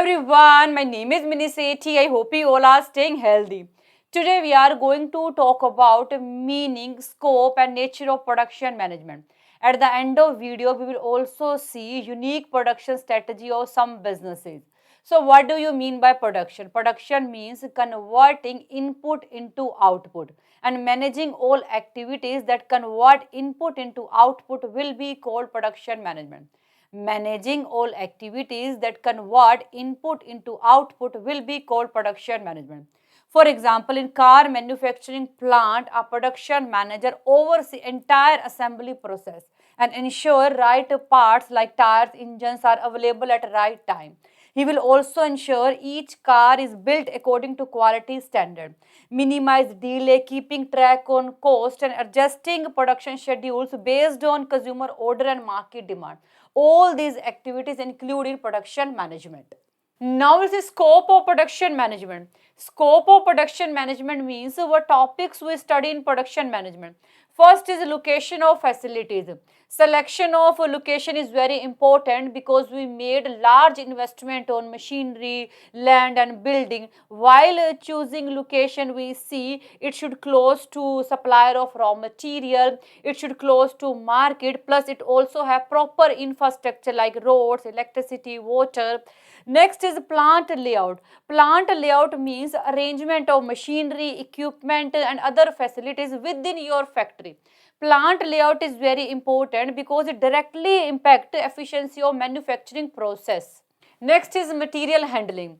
everyone, my name is Mini Sethi. I hope you all are staying healthy. Today we are going to talk about meaning, scope and nature of production management. At the end of video, we will also see unique production strategy of some businesses. So what do you mean by production? Production means converting input into output and managing all activities that convert input into output will be called production management. Managing all activities that convert input into output will be called production management. For example, in car manufacturing plant, a production manager oversees entire assembly process and ensure right parts like tires, engines are available at right time. He will also ensure each car is built according to quality standard, minimize delay, keeping track on cost and adjusting production schedules based on consumer order and market demand. All these activities include production management. Now is the scope of production management. Scope of production management means what topics we study in production management. First is location of facilities. Selection of a location is very important because we made large investment on machinery, land and building. While choosing location, we see it should close to supplier of raw material, it should close to market, plus it also have proper infrastructure like roads, electricity, water. Next is plant layout. Plant layout means arrangement of machinery, equipment and other facilities within your factory. Plant layout is very important because it directly impacts efficiency of manufacturing process. Next is material handling.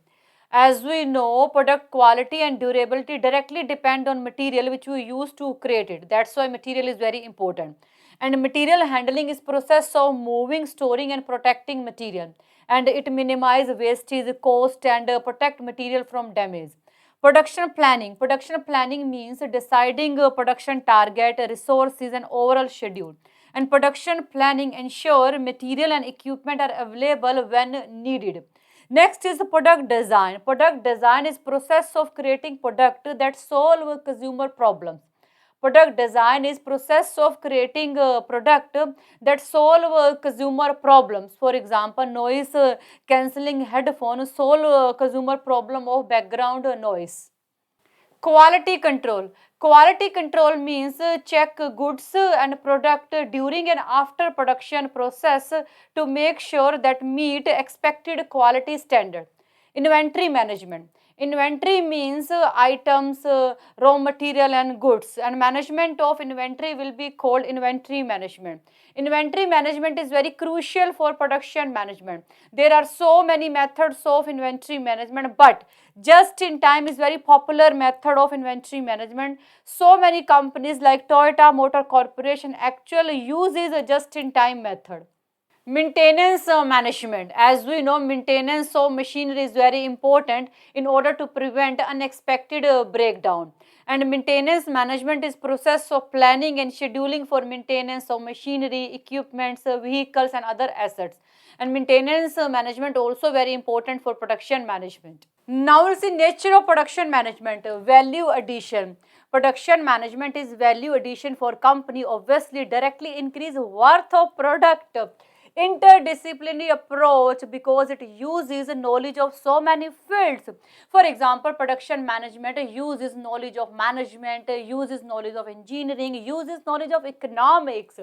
As we know, product quality and durability directly depend on material which we use to create it. That's why material is very important. And material handling is process of moving, storing and protecting material. And it minimize wastage, cost and protect material from damage. Production planning. Production planning means deciding a production target, resources and overall schedule. And production planning ensure material and equipment are available when needed. Next is the product design. Product design is process of creating product that solve consumer problems. Product design is process of creating a product that solve consumer problems. For example, noise cancelling headphone solve consumer problem of background noise. Quality control. Quality control means check goods and product during and after production process to make sure that meet expected quality standard. Inventory management. Inventory means items, raw material and goods, and management of inventory will be called inventory management. Inventory management is very crucial for production management. There are so many methods of inventory management, but just in time is very popular method of inventory management. So many companies like Toyota Motor Corporation actually uses a just in time method. Maintenance management. As we know, maintenance of machinery is very important in order to prevent unexpected breakdown. And maintenance management is process of planning and scheduling for maintenance of machinery, equipments, vehicles and other assets. And maintenance management also very important for production management. Now is the nature of production management. Value addition. Production management is value addition for company, obviously directly increase worth of product. Interdisciplinary approach because it uses knowledge of so many fields. For example, production management uses knowledge of management, uses knowledge of engineering, uses knowledge of economics.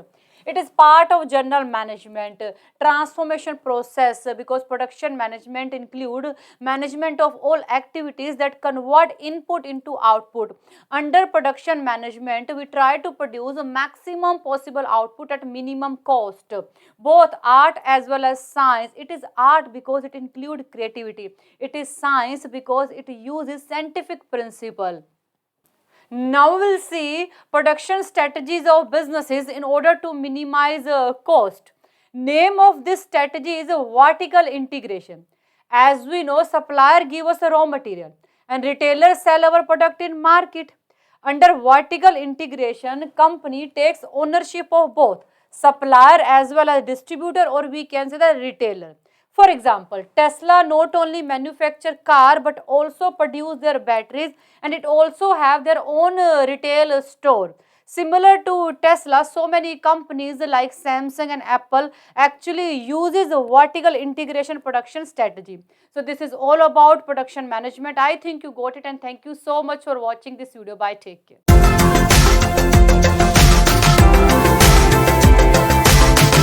It is part of general management transformation process because production management include management of all activities that convert input into output. Under production management, we try to produce a maximum possible output at minimum cost. Both art as well as science. It is art because it includes creativity. It is science because it uses scientific principle. Now we'll see production strategies of businesses in order to minimize cost. Name of this strategy is a vertical integration. As we know, supplier give us a raw material and retailers sell our product in market. Under vertical integration, company takes ownership of both supplier as well as distributor, or we can say the retailer. For example, Tesla not only manufacture car but also produce their batteries and it also have their own retail store. Similar to Tesla, so many companies like Samsung and Apple actually uses a vertical integration production strategy. So this is all about production management. I think you got it, and thank you so much for watching this video. Bye, take care.